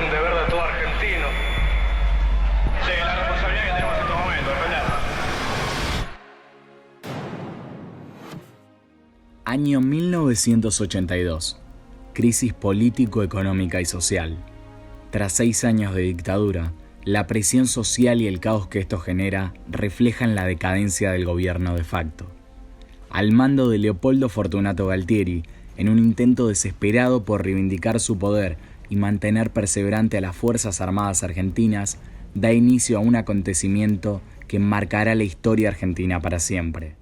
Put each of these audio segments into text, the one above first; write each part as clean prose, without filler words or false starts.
un deber de todo argentino. Sí, la responsabilidad que tenemos en estos momentos, defender. Año 1982. Crisis político, económica y social. Tras 6 años de dictadura, la presión social y el caos que esto genera reflejan la decadencia del gobierno de facto. Al mando de Leopoldo Fortunato Galtieri, en un intento desesperado por reivindicar su poder y mantener perseverante a las Fuerzas Armadas argentinas, da inicio a un acontecimiento que marcará la historia argentina para siempre.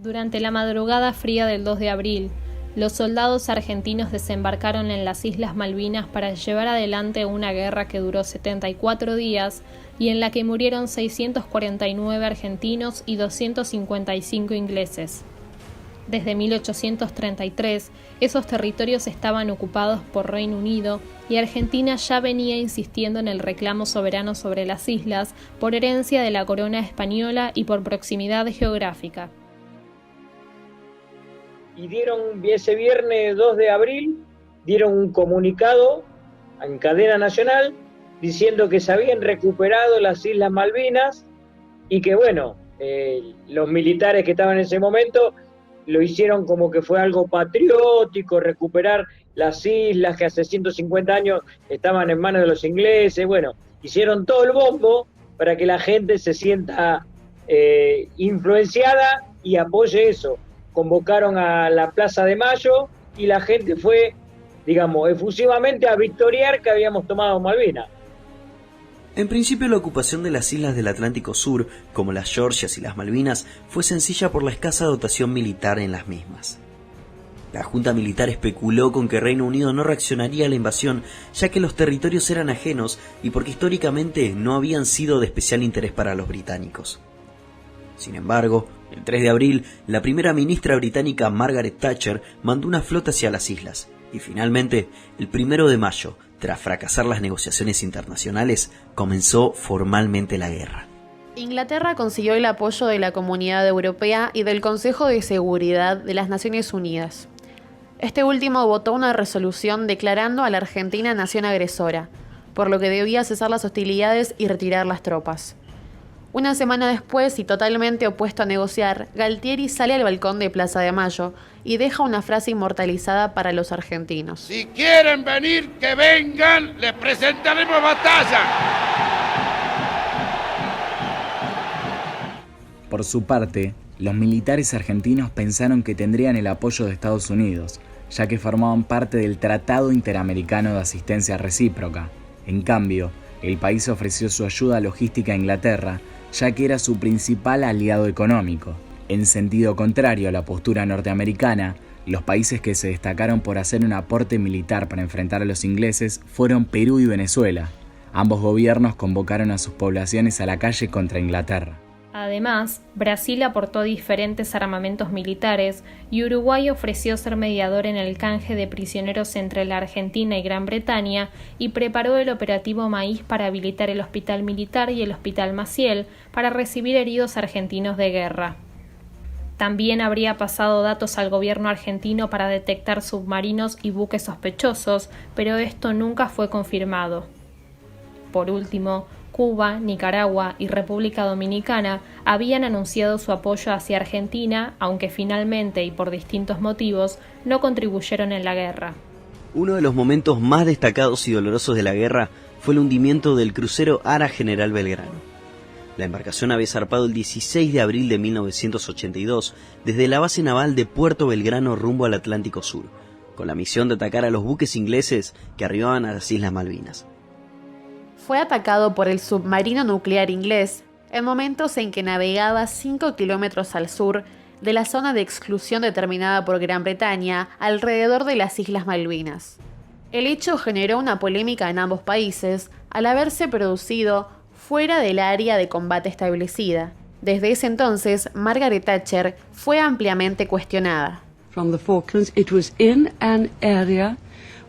Durante la madrugada fría del 2 de abril, los soldados argentinos desembarcaron en las Islas Malvinas para llevar adelante una guerra que duró 74 días y en la que murieron 649 argentinos y 255 ingleses. Desde 1833, esos territorios estaban ocupados por Reino Unido y Argentina ya venía insistiendo en el reclamo soberano sobre las islas por herencia de la corona española y por proximidad geográfica. Y ese viernes 2 de abril, dieron un comunicado en cadena nacional diciendo que se habían recuperado las Islas Malvinas y que, bueno, los militares que estaban en ese momento lo hicieron como que fue algo patriótico, recuperar las islas que hace 150 años estaban en manos de los ingleses. Bueno, hicieron todo el bombo para que la gente se sienta influenciada y apoye eso. Convocaron a la Plaza de Mayo y la gente fue, digamos, efusivamente a victoriar que habíamos tomado Malvinas. En principio, la ocupación de las islas del Atlántico Sur, como las Georgias y las Malvinas, fue sencilla por la escasa dotación militar en las mismas. La Junta Militar especuló con que Reino Unido no reaccionaría a la invasión, ya que los territorios eran ajenos y porque históricamente no habían sido de especial interés para los británicos. Sin embargo, el 3 de abril, la primera ministra británica Margaret Thatcher mandó una flota hacia las islas, y finalmente, el 1 de mayo, tras fracasar las negociaciones internacionales, comenzó formalmente la guerra. Inglaterra consiguió el apoyo de la Comunidad Europea y del Consejo de Seguridad de las Naciones Unidas. Este último votó una resolución declarando a la Argentina nación agresora, por lo que debía cesar las hostilidades y retirar las tropas. Una semana después, y totalmente opuesto a negociar, Galtieri sale al balcón de Plaza de Mayo y deja una frase inmortalizada para los argentinos. Si quieren venir, que vengan, les presentaremos batalla. Por su parte, los militares argentinos pensaron que tendrían el apoyo de Estados Unidos, ya que formaban parte del Tratado Interamericano de Asistencia Recíproca. En cambio, el país ofreció su ayuda logística a Inglaterra, ya que era su principal aliado económico. En sentido contrario a la postura norteamericana, los países que se destacaron por hacer un aporte militar para enfrentar a los ingleses fueron Perú y Venezuela. Ambos gobiernos convocaron a sus poblaciones a la calle contra Inglaterra. Además, Brasil aportó diferentes armamentos militares y Uruguay ofreció ser mediador en el canje de prisioneros entre la Argentina y Gran Bretaña y preparó el operativo Maíz para habilitar el Hospital Militar y el Hospital Maciel para recibir heridos argentinos de guerra. También habría pasado datos al gobierno argentino para detectar submarinos y buques sospechosos, pero esto nunca fue confirmado. Por último, Cuba, Nicaragua y República Dominicana habían anunciado su apoyo hacia Argentina, aunque finalmente y por distintos motivos no contribuyeron en la guerra. Uno de los momentos más destacados y dolorosos de la guerra fue el hundimiento del crucero Ara General Belgrano. La embarcación había zarpado el 16 de abril de 1982 desde la base naval de Puerto Belgrano rumbo al Atlántico Sur, con la misión de atacar a los buques ingleses que arribaban a las Islas Malvinas. Fue atacado por el submarino nuclear inglés en momentos en que navegaba 5 kilómetros al sur de la zona de exclusión determinada por Gran Bretaña alrededor de las Islas Malvinas. El hecho generó una polémica en ambos países al haberse producido fuera del área de combate establecida. Desde ese entonces, Margaret Thatcher fue ampliamente cuestionada. From the Falklands, it was in an area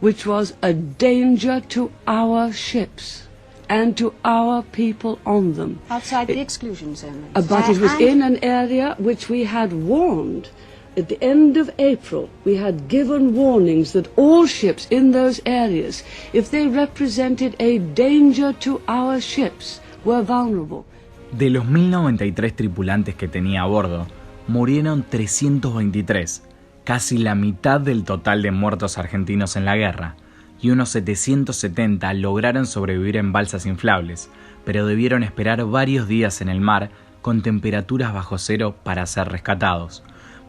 which was a danger to our ships and to our people on them. Outside the exclusion zone. But it was in an area which we had warned At the end of April, we had given warnings that all ships in those areas, if they represented a danger to our ships, were vulnerable. De los 1093 tripulantes que tenía a bordo, murieron 323, casi la mitad del total de muertos argentinos en la guerra, y unos 770 lograron sobrevivir en balsas inflables, pero debieron esperar varios días en el mar con temperaturas bajo cero para ser rescatados.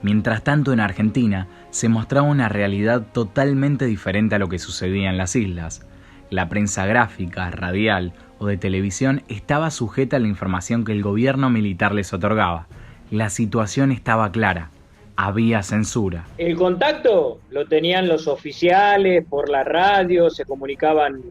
Mientras tanto, en Argentina se mostraba una realidad totalmente diferente a lo que sucedía en las islas. La prensa gráfica, radial o de televisión estaba sujeta a la información que el gobierno militar les otorgaba. La situación estaba clara. Había censura. El contacto lo tenían los oficiales por la radio, se comunicaban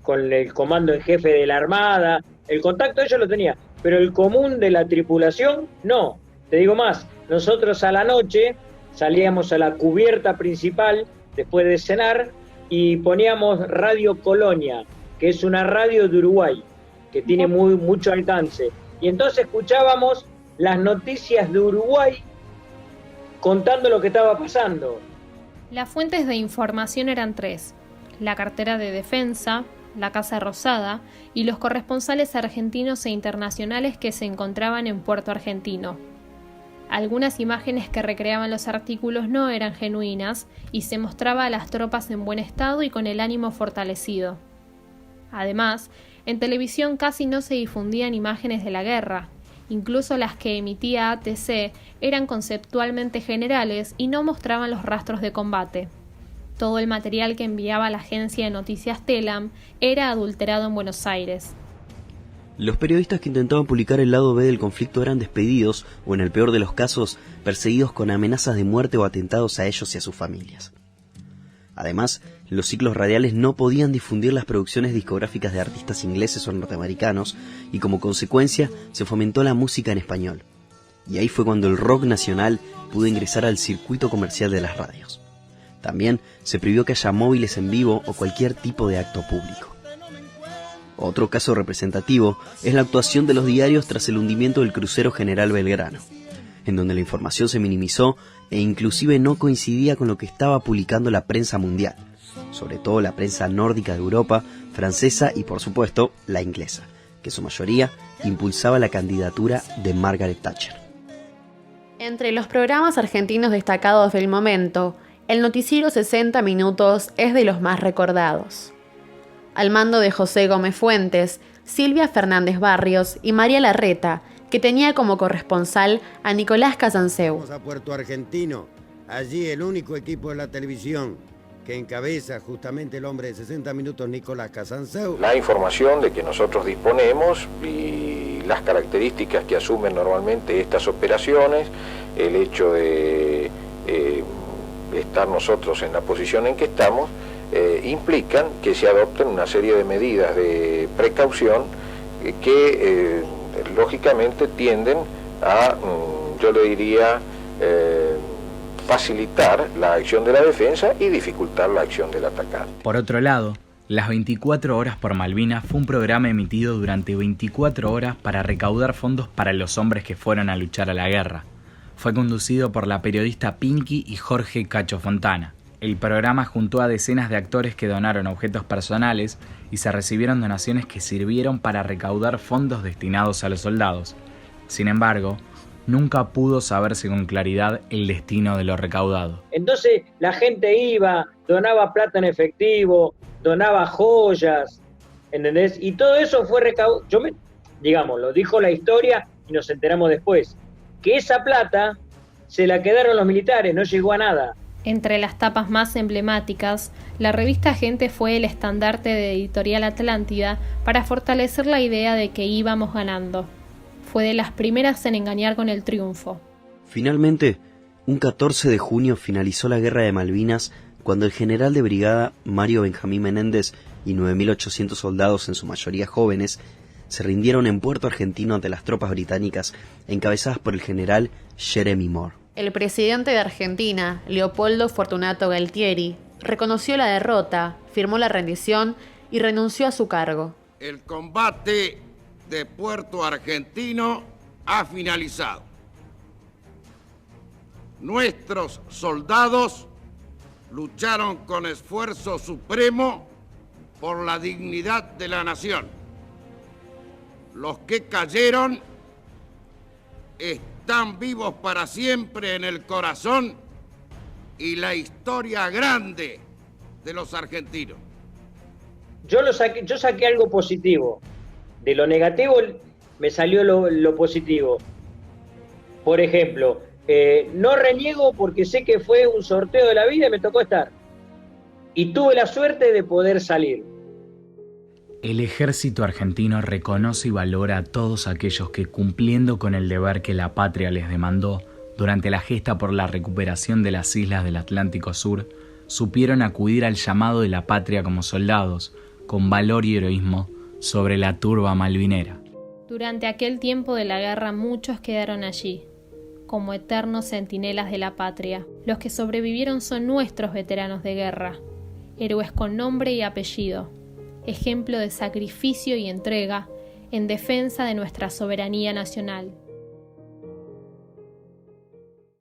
con el comando en jefe de la Armada. El contacto ellos lo tenían, pero el común de la tripulación no. Te digo más, nosotros a la noche salíamos a la cubierta principal después de cenar y poníamos Radio Colonia, que es una radio de Uruguay, que tiene mucho alcance. Y entonces escuchábamos las noticias de Uruguay contando lo que estaba pasando. Las fuentes de información eran 3: la cartera de defensa, la Casa Rosada y los corresponsales argentinos e internacionales que se encontraban en Puerto Argentino. Algunas imágenes que recreaban los artículos no eran genuinas y se mostraba a las tropas en buen estado y con el ánimo fortalecido. Además, en televisión casi no se difundían imágenes de la guerra. Incluso las que emitía ATC eran conceptualmente generales y no mostraban los rastros de combate. Todo el material que enviaba la agencia de noticias Telam era adulterado en Buenos Aires. Los periodistas que intentaban publicar el lado B del conflicto eran despedidos o, en el peor de los casos, perseguidos con amenazas de muerte o atentados a ellos y a sus familias. Además, los ciclos radiales no podían difundir las producciones discográficas de artistas ingleses o norteamericanos y, como consecuencia, se fomentó la música en español. Y ahí fue cuando el rock nacional pudo ingresar al circuito comercial de las radios. También se prohibió que haya móviles en vivo o cualquier tipo de acto público. Otro caso representativo es la actuación de los diarios tras el hundimiento del crucero General Belgrano, en donde la información se minimizó e inclusive no coincidía con lo que estaba publicando la prensa mundial, sobre todo la prensa nórdica de Europa, francesa y, por supuesto, la inglesa, que en su mayoría impulsaba la candidatura de Margaret Thatcher. Entre los programas argentinos destacados del momento, el noticiero 60 Minutos es de los más recordados. Al mando de José Gómez Fuentes, Silvia Fernández Barrios y María Larreta, que tenía como corresponsal a Nicolás Casanseu. Vamos a Puerto Argentino, allí el único equipo de la televisión que encabeza justamente el hombre de 60 Minutos, Nicolás Casanseu. La información de que nosotros disponemos y las características que asumen normalmente estas operaciones, el hecho de estar nosotros en la posición en que estamos, implican que se adopten una serie de medidas de precaución que lógicamente tienden a, yo le diría, facilitar la acción de la defensa y dificultar la acción del atacante. Por otro lado, Las 24 horas por Malvinas fue un programa emitido durante 24 horas para recaudar fondos para los hombres que fueron a luchar a la guerra. Fue conducido por la periodista Pinky y Jorge Cacho Fontana. El programa juntó a decenas de actores que donaron objetos personales y se recibieron donaciones que sirvieron para recaudar fondos destinados a los soldados. Sin embargo, nunca pudo saberse con claridad el destino de lo recaudado. Entonces la gente iba, donaba plata en efectivo, donaba joyas, ¿entendés? Y todo eso fue recaudado. Digamos, lo dijo la historia y nos enteramos después, que esa plata se la quedaron los militares, no llegó a nada. Entre las tapas más emblemáticas, la revista Gente fue el estandarte de Editorial Atlántida para fortalecer la idea de que íbamos ganando. Fue de las primeras en engañar con el triunfo. Finalmente, un 14 de junio finalizó la Guerra de Malvinas cuando el general de brigada Mario Benjamín Menéndez y 9.800 soldados, en su mayoría jóvenes, se rindieron en Puerto Argentino ante las tropas británicas encabezadas por el general Jeremy Moore. El presidente de Argentina, Leopoldo Fortunato Galtieri, reconoció la derrota, firmó la rendición y renunció a su cargo. El combate de Puerto Argentino ha finalizado. nuestros soldados lucharon con esfuerzo supremo por la dignidad de la nación. Los que cayeron están vivos para siempre en el corazón y la historia grande de los argentinos. Yo saqué algo positivo. De lo negativo me salió lo positivo. Por ejemplo, no reniego porque sé que fue un sorteo de la vida y me tocó estar. Y tuve la suerte de poder salir. El ejército argentino reconoce y valora a todos aquellos que, cumpliendo con el deber que la patria les demandó durante la gesta por la recuperación de las islas del Atlántico Sur, supieron acudir al llamado de la patria como soldados, con valor y heroísmo, sobre la turba malvinera. Durante aquel tiempo de la guerra muchos quedaron allí, como eternos centinelas de la patria. Los que sobrevivieron son nuestros veteranos de guerra, héroes con nombre y apellido, ejemplo de sacrificio y entrega en defensa de nuestra soberanía nacional.